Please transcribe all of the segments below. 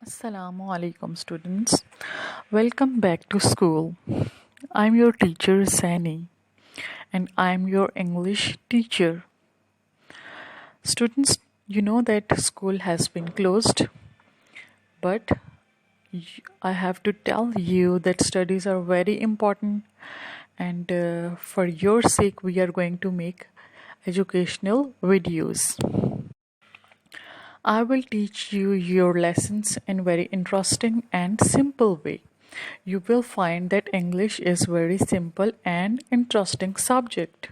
Assalamu alaikum students. Welcome back to school. I'm your teacher Sani and I'm your English teacher. Students, you know that school has been closed, but I have to tell you that studies are very important and for your sake we are going to make educational videos. I will teach you your lessons in very interesting and simple way. You will find that English is very simple and interesting subject.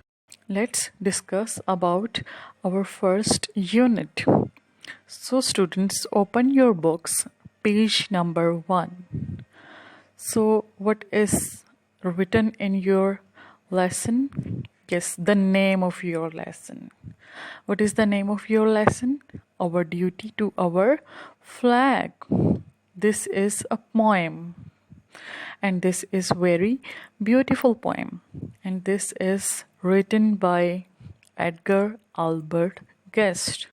Let's discuss about our first unit. So students, open your books, page number 1. So what is written in your lesson? Yes, the name of your lesson. What is the name of your lesson? Our duty to our flag. This is a poem. And this is very beautiful poem. And this is written by Edgar Albert Guest.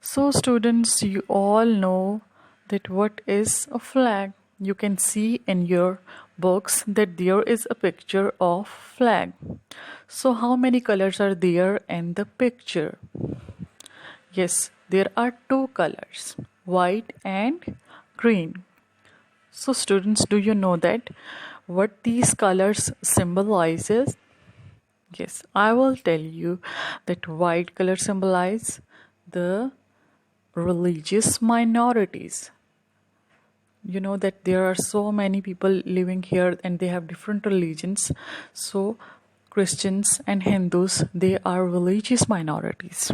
So students, you all know that what is a flag. You can see in your books that there is a picture of flag. So how many colors are there in the picture? Yes, there are 2 colors, white and green. So students, do you know that what these colors symbolizes? Yes, I will tell you that white color symbolize the religious minorities. You know that there are so many people living here and they have different religions. So Christians and Hindus, they are religious minorities.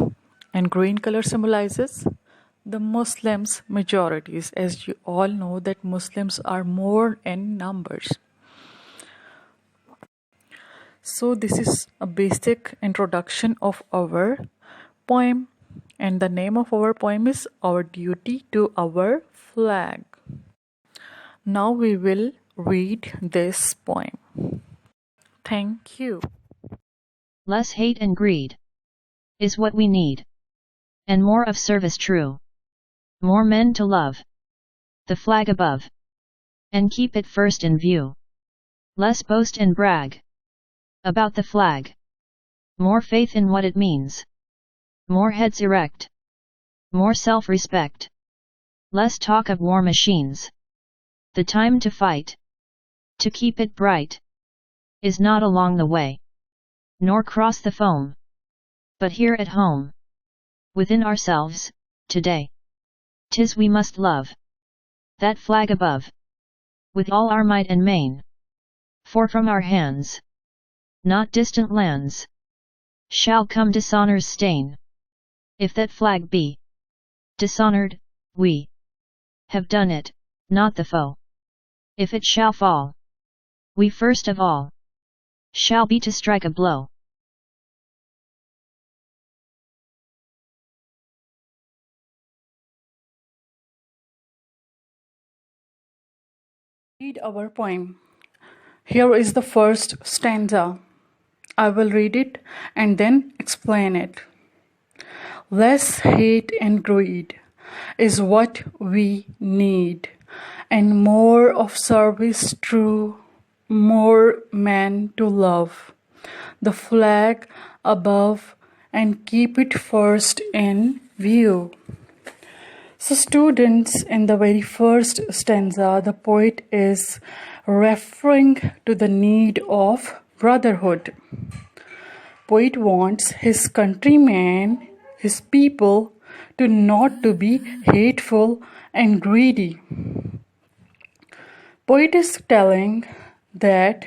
And green color symbolizes the Muslims majorities. As you all know that Muslims are more in numbers. So this is a basic introduction of our poem. And the name of our poem is Our Duty to Our Flag. Now we will read this poem. Thank you. Less hate and greed is what we need, and more of service true. More men to love the flag above, and keep it first in view. Less boast and brag about the flag. More faith in what it means. More heads erect. More self-respect. Less talk of war machines. The time to fight, to keep it bright, is not along the way, nor cross the foam, but here at home, within ourselves, today. 'Tis we must love that flag above, with all our might and main. For from our hands, not distant lands, shall come dishonor's stain. If that flag be dishonored, we have done it, not the foe. If it shall fall, we first of all shall be to strike a blow. Read our poem. Here is the first stanza. I will read it and then explain it. Less hate and greed is what we need, and more of service true, more men to love the flag above and keep it first in view. So students, in the very first stanza, the poet is referring to the need of brotherhood. Poet wants his countrymen, his people, to not to be hateful and greedy. Poet is telling that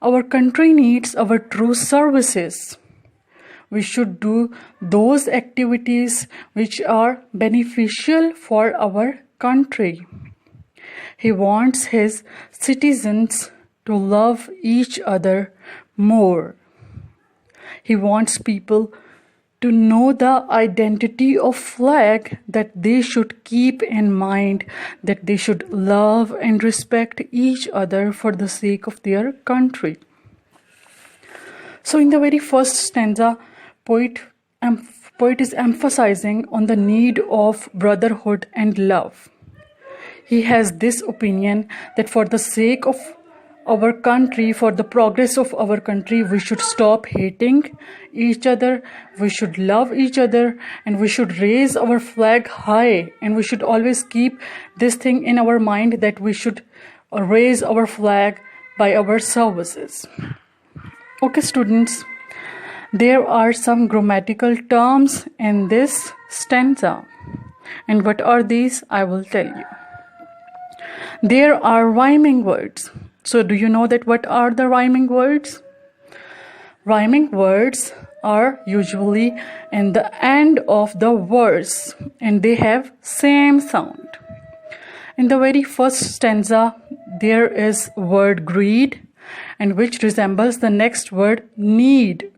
our country needs our true services. We should do those activities which are beneficial for our country. He wants his citizens to love each other more. He wants people to know the identity of flag, that they should keep in mind, that they should love and respect each other for the sake of their country. So in the very first stanza, poet is emphasizing on the need of brotherhood and love. He has this opinion that for the sake of our country, for the progress of our country, we should stop hating each other, we should love each other, and we should raise our flag high. And we should always keep this thing in our mind that we should raise our flag by our services. Okay, students, there are some grammatical terms in this stanza. And what are these? I will tell you. There are rhyming words. So do you know that what are the rhyming words? Rhyming words are usually in the end of the verse and they have same sound. In the very first stanza, there is word greed and which resembles the next word need.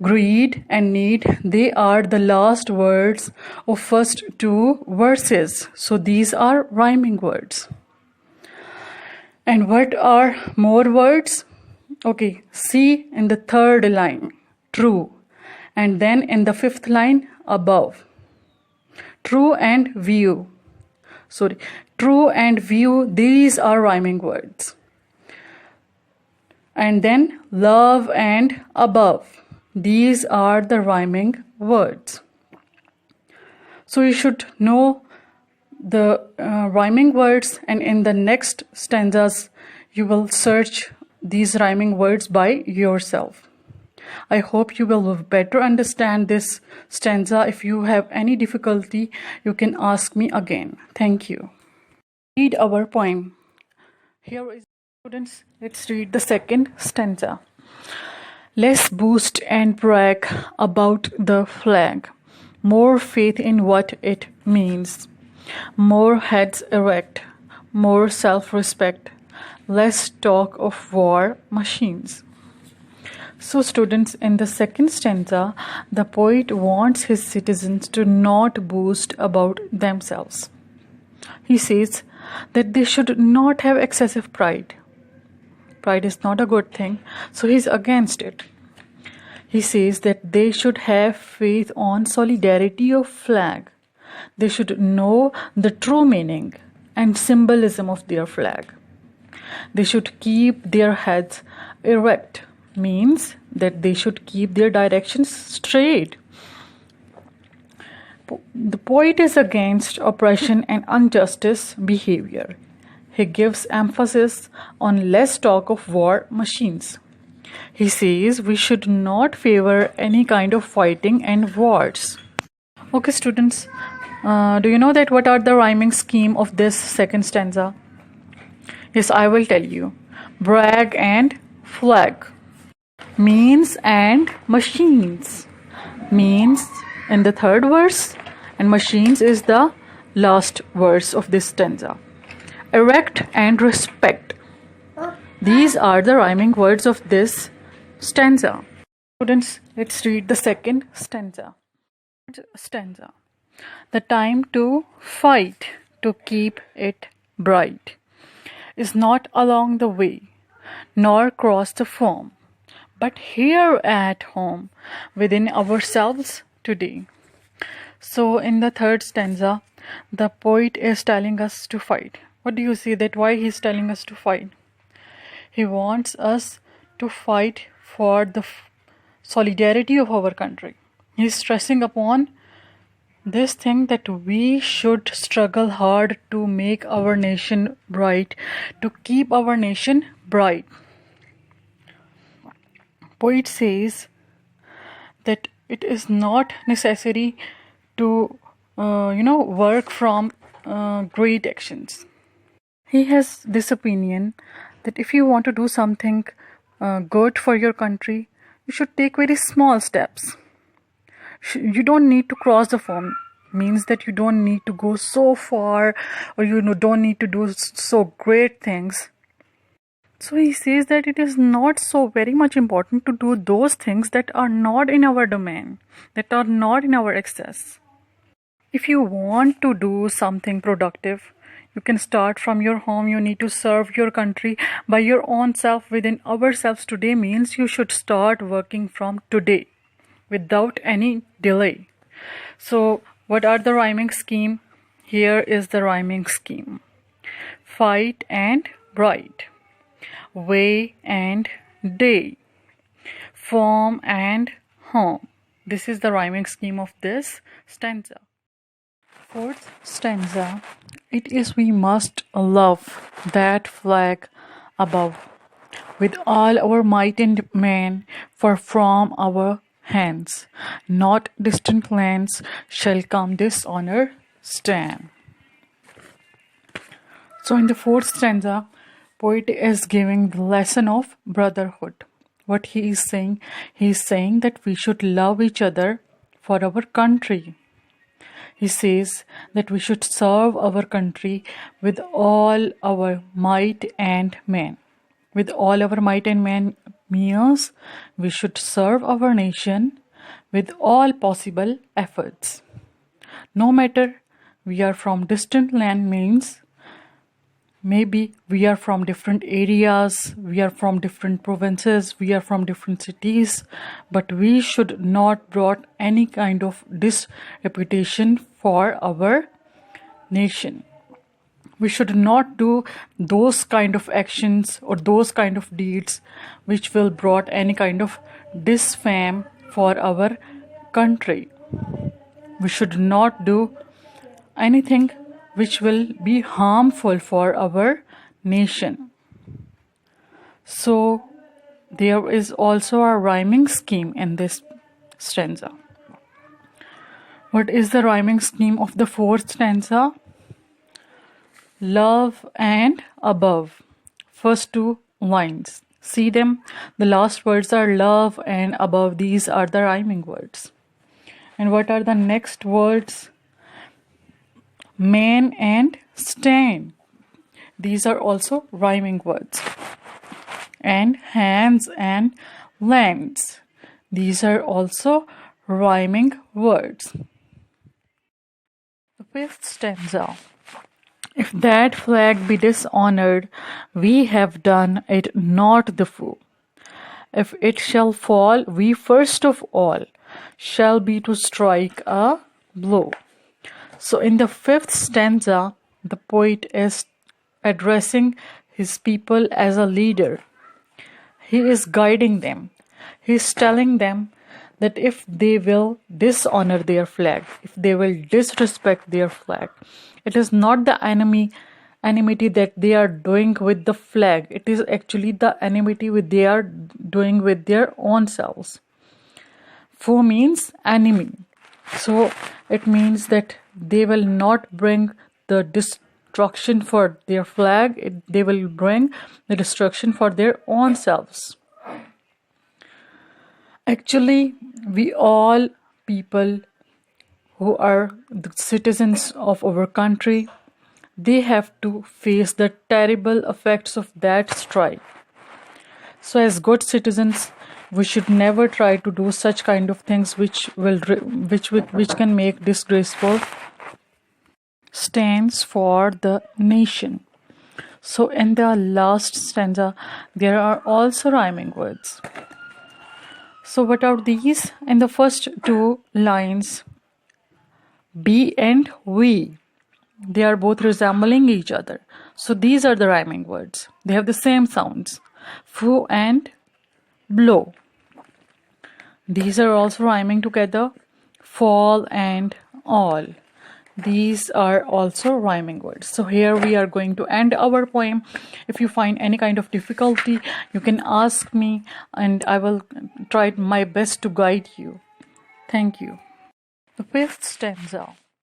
Greed and need, they are the last words of first two verses. So these are rhyming words. And what are more words? Okay, see in the third line, true. And then in the fifth line, above. True and view. True and view, these are rhyming words. And then love and above. These are the rhyming words. So you should know the rhyming words, and in the next stanzas you will search these rhyming words by yourself. I hope you will better understand this stanza. If you have any difficulty, you can ask me again. Thank you. Read our poem. Here is, students, let's read the second stanza. Less boast and brag about the flag, more faith in what it means. More heads erect, more self-respect, less talk of war machines. So students, in the second stanza, the poet wants his citizens to not boast about themselves. He says that they should not have excessive pride. Pride is not a good thing, so he's against it. He says that they should have faith on solidarity of flag. They should know the true meaning and symbolism of their flag. They should keep their heads erect, means that they should keep their directions straight. The poet is against oppression and injustice behavior. He gives emphasis on less talk of war machines. He says we should not favor any kind of fighting and wars. Okay, students, do you know that what are the rhyming scheme of this second stanza? Yes, I will tell you. Brag and flag. Means and machines. Means in the third verse and machines is the last verse of this stanza. Erect and respect. These are the rhyming words of this stanza. Students, let's read the second stanza. The time to fight to keep it bright is not along the way, nor cross the foam, but here at home, within ourselves today. So in the third stanza, the poet is telling us to fight. What do you see that why he is telling us to fight? He wants us to fight for the solidarity of our country. He is stressing upon this thing that we should struggle hard to make our nation bright, to keep our nation bright. Poet says that it is not necessary to work from great actions. He has this opinion that if you want to do something good for your country, you should take very small steps. You don't need to cross the foam, means that you don't need to go so far, or don't need to do so great things. So he says that it is not so very much important to do those things that are not in our domain, that are not in our access. If you want to do something productive, you can start from your home. You need to serve your country by your own self. Within ourselves today means you should start working from today without any delay. So what are the rhyming scheme? Here is the rhyming scheme. fight and bright, way and day, form and home. This is the rhyming scheme of this stanza. Fourth stanza. It is we must love that flag above with all our might and main, for from our hands, not distant lands, shall come dishonor stand. So in the fourth stanza, poet is giving the lesson of brotherhood. What he is saying that we should love each other for our country. He says that we should serve our country with all our might and main. With all our might and main means we should serve our nation with all possible efforts. No matter we are from distant land means maybe we are from different areas, we are from different provinces, we are from different cities, but we should not brought any kind of disreputation for our nation. We should not do those kind of actions or those kind of deeds which will brought any kind of disfame for our country. We should not do anything which will be harmful for our nation. So there is also a rhyming scheme in this stanza. What is the rhyming scheme of the fourth stanza? Love and above. First two lines. See them? The last words are love and above. These are the rhyming words. And what are the next words? Man and stand. These are also rhyming words. And hands and lands. These are also rhyming words. The fifth stanza. If that flag be dishonored, we have done it not the fool. If it shall fall, we first of all shall be to strike a blow. So in the fifth stanza, the poet is addressing his people as a leader. He is guiding them. He is telling them that if they will dishonor their flag, if they will disrespect their flag, it is not the enmity that they are doing with the flag. It is actually the enmity they are doing with their own selves. Foe means enemy. So it means that they will not bring the destruction for their flag, they will bring the destruction for their own selves. Actually, we all people who are the citizens of our country, they have to face the terrible effects of that strike. So as good citizens, we should never try to do such kind of things which can make disgraceful stands for the nation. So in the last stanza, there are also rhyming words. So what are these? In the first two lines, be and we, they are both resembling each other. So these are the rhyming words. They have the same sounds. Foe and blow. These are also rhyming together. Fall and all. These are also rhyming words. So here we are going to end our poem. If you find any kind of difficulty, you can ask me and I will try my best to guide you. Thank you. The fifth stanza.